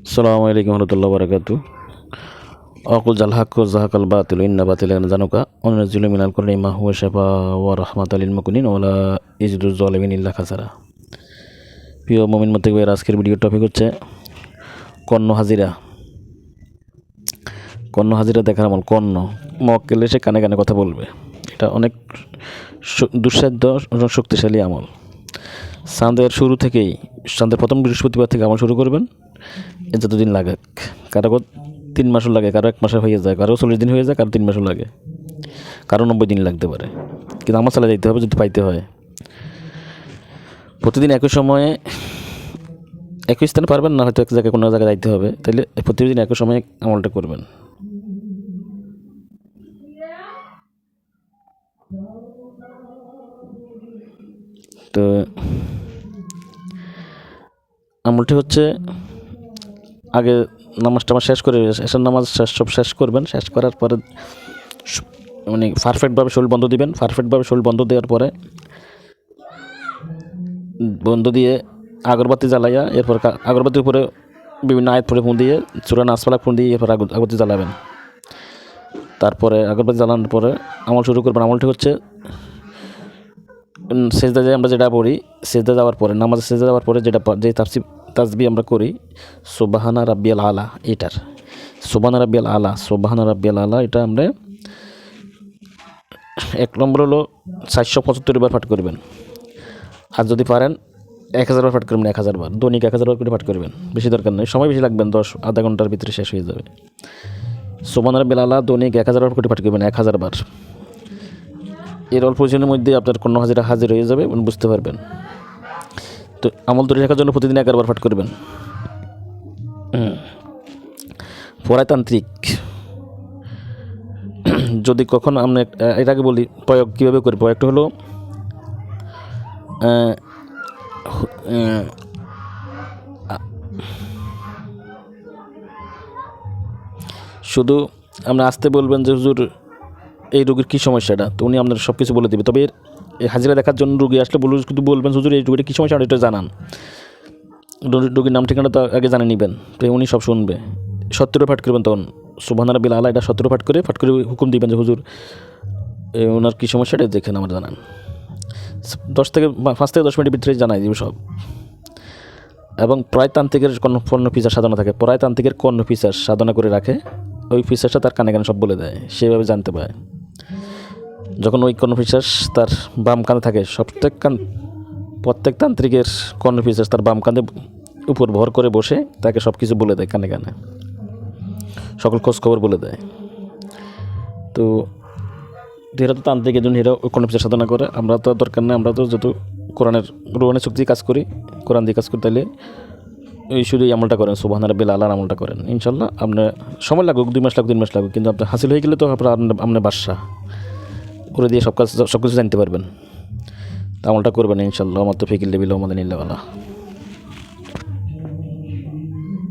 আসসালামু আলাইকুম রহমতুল্লাহ বারাকাতু অকুল জাল হাক জাহাকাল বাতিল ইন্না বাতিল জানুকা অনজিলু মিনাল কুরআনি মা হুয়া শিফা ওয়া রাহমাতাল লিল মুমিনিন ওয়ালা ইয়াজিদুজ জালিমিন ইল্লা খাসারা। প্রিয় মুমিন মুত্তাকিদের আজকের ভিডিওর টপিক হচ্ছে কর্ণ হাজিরা। কর্ণ হাজিরা দেখার আমল। কর্ণ মক্কেল এসে কানে কানে কথা বলবে, এটা অনেক দুঃসাধ্য শক্তিশালী আমল। চাঁদের শুরু থেকেই, চাঁদের প্রথম বৃহস্পতিবার থেকে আমল শুরু করবেন। এ যতদিন লাগে, কারো 3 মাসও লাগে, কারো 1 মাসে হয়ে যায়, কারো 40 দিন হয়ে যায়, কারো 3 মাসও লাগে, কারো 90 দিন লাগতে পারে। কিন্তু আমার চালা যাইতে হবে যদি পাইতে হয়। প্রতিদিন একই সময়ে একই স্থানে পারবেন না, হয়তো এক জায়গায় কোনো জায়গায় যাইতে হবে, তাহলে প্রতিদিন একই সময়ে আমলটা করবেন। তো আমলটি হচ্ছে আগে নামাজটা শেষ করে, এসার নামাজ সব শেষ করবেন। শেষ করার পরে মানে পারফেক্টভাবে শরীর বন্ধ দিবেন। পারফেক্টভাবে শরীর বন্ধ দেওয়ার পরে বন্ধ দিয়ে আগরবাতি জ্বালাইয়া, এরপর আগরবাতির উপরে বিভিন্ন আয়াত পড়ে ফোন দিয়ে, চূড়া নাচপালা ফোন দিয়ে এরপর আগরবাতি জ্বালাবেন। তারপরে আগরবাতি জ্বালানোর পরে আমল শুরু করবেন। আমলটি হচ্ছে সেজদা যে আমরা যেটা পড়ি, সেজদা যাওয়ার পরে, নামাজে সেজদা যাওয়ার পরে যে তাসবিহ আমরা করি, সুবহানা রাব্বিয়াল আলা, এটার সুবহানা রাব্বিয়াল আলা, সুবহানা রাব্বিয়াল আলা, এটা আমরা 1 নম্বর হলো 475 বার পাঠ করবেন। আর যদি পারেন 1000 বার পাঠ করবেন। 1000 বার, দৈনিক 1000 বার করে পাঠ করবেন। বেশি দরকার নেই, সময় বেশি লাগবেন, আধা ঘন্টার ভিতরে শেষ হয়ে যাবে। সুবহানা রাব্বিয়াল আলা দৈনিক 1000 বার করে পাঠ করবেন, 1000 বার। এর অল্প দিনের মধ্যে আপনার কোনো হাজির হয়ে যাবে, বুঝতে পারবেন। তো আমল ধরে রাখার জন্য প্রতিদিন 11 বার পাঠ করবেন। পরায়তান্ত্রিক যদি কখন আমরা এটাকে বলি প্রয়োগ কীভাবে করি। প্রয়োগটা হলো শুধু আমরা আসতে বলবেন যে হুজুর এই রোগীর কী সমস্যাটা, তো উনি আপনার সব কিছু বলে দেবে। তবে এই হাজিরা দেখার জন্য রোগী আসলে কিন্তু বলবেন হুজুর এই রোগীটা কী সমস্যা এটা জানান। রোগীর নাম ঠিকানা তো আগে জানে নেবেন, তো উনি সব শুনবে। 70 পাঠ করবেন তখন সুবহানা রাব্বিল আলা, এটা 70 পাঠ করে হুকুম দিবেন যে হুজুর ওনার কী সমস্যাটা দেখেন আমার জানান। 5 থেকে 10 মিনিটের ভিতরে জানাই দিব সব। এবং প্রায়তান্ত্রিকের কর্ণ ফিচার সাধনা থাকে, প্রায়তান্ত্রিকের কর্ণ ফিচার সাধনা করে রাখে, ওই ফিচার্সটা তার কানে কানে সব বলে দেয়, সেভাবে জানতে পারে। যখন ওই কর্ণ ফিচার্স তার বাম কাঁধে থাকে, প্রত্যেক তান্ত্রিকের কর্ণ ফিচার্স তার বাম কাঁধে উপর ভর করে বসে তাকে সব কিছু বলে দেয়, কানে কানে সকল খোঁজখবর বলে দেয়। তো এরা তো তান্ত্রিকের জন্য এরা কর্ণ ফিচার সাধনা করে। আমরা তো দরকার নেই, আমরা তো যত কোরআনের শক্তি কাজ করি, কোরআন দিয়ে কাজ করি, তাহলে এই শুধু এই আমলটা করেন, সুবহানা রাব্বিল আলার আমলটা করেন। ইনশাল্লাহ আপনার সময় লাগুক, 2 মাস লাগুক, 3 মাস লাগুক, কিন্তু আপনার হাসিল হয়ে গেলে তো আপনার বাদশা করে দিয়ে সব কিছু জানতে পারবেন। আমলটা করবেন ইনশাল্লাহ। আমার তো ফিকির লেবিল আমাদের নিল্লাওয়ালা।